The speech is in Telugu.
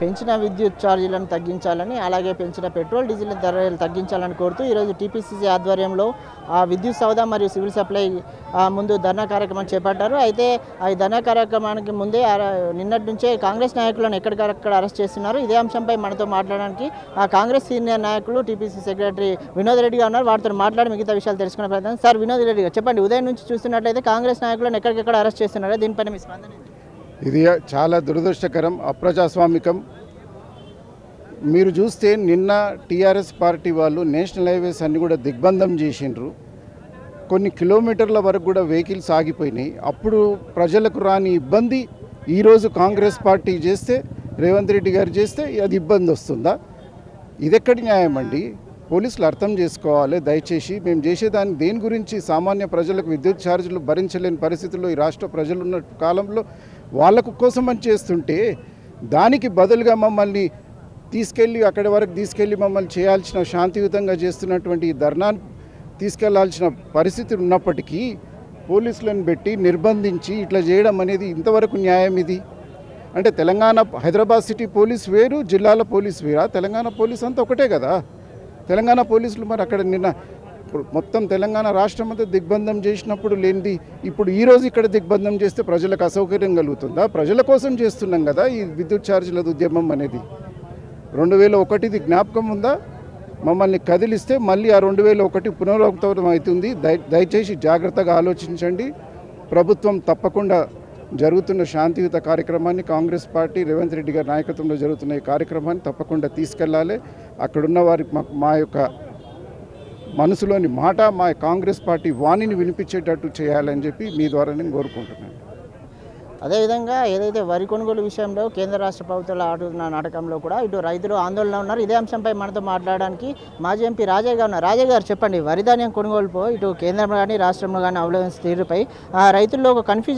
పెంచిన విద్యుత్ ఛార్జీలను తగ్గించాలని అలాగే పెంచిన పెట్రోల్ డీజిల్ ధరలు తగ్గించాలని కోరుతూ ఈరోజు టీపీసీసీ ఆధ్వర్యంలో విద్యుత్ సౌదా మరియు సివిల్ సప్లై ముందు ధర్నా కార్యక్రమం చేపట్టారు. అయితే ఈ ధర్నా కార్యక్రమానికి ముందే నిన్నటి నుంచే కాంగ్రెస్ నాయకులను ఎక్కడికక్కడ అరెస్ట్ చేస్తున్నారు. ఇదే అంశంపై మనతో మాట్లాడడానికి కాంగ్రెస్ సీనియర్ నాయకులు టీపీసీ సెక్రటరీ వినోద్ రెడ్డి గారు ఉన్నారు. వారితో మాట్లాడి మిగతా విషయాలు తెలుసుకునే ప్రయత్నం. సార్ వినోద్ రెడ్డి గారు చెప్పండి, ఉదయం నుంచి చూస్తున్నట్లయితే కాంగ్రెస్ నాయకులను ఎక్కడికక్కడ అరెస్ట్ చేస్తున్నారు, దీనిపైన మీ స్పందన? ఇది చాలా దురదృష్టకరం, అప్రజాస్వామికం. మీరు చూస్తే నిన్న టీఆర్ఎస్ పార్టీ వాళ్ళు నేషనల్ హైవేస్ అన్ని కూడా దిగ్బంధం చేసిండ్రు. కొన్ని కిలోమీటర్ల వరకు కూడా వెహికల్స్ ఆగిపోయినాయి. అప్పుడు ప్రజలకు రాని ఇబ్బంది ఈరోజు కాంగ్రెస్ పార్టీ చేస్తే, రేవంత్ రెడ్డి గారు చేస్తే అది ఇబ్బంది వస్తుందా? ఇదెక్కడి న్యాయం అండి? పోలీసులు అర్థం చేసుకోవాలి దయచేసి. మేము చేసేదాన్ని దేని గురించి? సామాన్య ప్రజలకు విద్యుత్ ఛార్జీలు భరించలేని పరిస్థితుల్లో ఈ రాష్ట్ర ప్రజలు ఉన్న కాలంలో వాళ్ళకు కోసం అని చేస్తుంటే, దానికి బదులుగా మమ్మల్ని తీసుకెళ్ళి అక్కడి వరకు తీసుకెళ్ళి మమ్మల్ని చేయాల్సిన శాంతియుతంగా చేస్తున్నటువంటి ఈ ధర్నాన్ని తీసుకెళ్లాల్సిన పరిస్థితి ఉన్నప్పటికీ పోలీసులను పెట్టి నిర్బంధించి ఇట్లా చేయడం అనేది ఇంతవరకు న్యాయం? ఇది అంటే తెలంగాణ హైదరాబాద్ సిటీ పోలీస్ వేరు, జిల్లాల పోలీస్ వేరా? తెలంగాణ పోలీస్ అంతా ఒకటే కదా. తెలంగాణ పోలీసులు మరి అక్కడ నిన్న మొత్తం తెలంగాణ రాష్ట్రం అంతా దిగ్బంధం చేసినప్పుడు లేనిది ఇప్పుడు ఈరోజు ఇక్కడ దిగ్బంధం చేస్తే ప్రజలకు అసౌకర్యం కలుగుతుందా? ప్రజల కోసం చేస్తున్నాం కదా ఈ విద్యుత్ ఛార్జీల ఉద్యమం అనేది. 2001 జ్ఞాపకం ఉందా? మమ్మల్ని కదిలిస్తే మళ్ళీ ఆ 2001 పునరావృతం అవుతుంది. దయచేసి జాగ్రత్తగా ఆలోచించండి. ప్రభుత్వం తప్పకుండా జరుగుతున్న శాంతియుత కార్యక్రమాన్ని, కాంగ్రెస్ పార్టీ రేవంత్ రెడ్డి గారి నాయకత్వంలో జరుగుతున్న ఈ కార్యక్రమాన్ని తప్పకుండా తీసుకెళ్లాలి. అక్కడున్న వారికి మా యొక్క మనసులోని మాట, మా కాంగ్రెస్ పార్టీ వాణిని వినిపించేటట్టు చేయాలని చెప్పి మీ ద్వారా నేను కోరుకుంటున్నాను. అదేవిధంగా ఏదైతే వరి కొనుగోలు విషయంలో కేంద్ర రాష్ట్ర ప్రభుత్వాలు ఆడుతున్న నాటకంలో కూడా ఇటు రైతులు ఆందోళన ఉన్నారు. ఇదే అంశంపై మనతో మాట్లాడడానికి మాజీ ఎంపీ రాజయ్య గారు ఉన్నారు. రాజయ్య గారు చెప్పండి, వరి ధాన్యం కొనుగోలుపై ఇటు కేంద్రంలో కానీ రాష్ట్రంలో కానీ అవలంబించిన తీరుపై రైతుల్లో ఒక కన్ఫ్యూజన్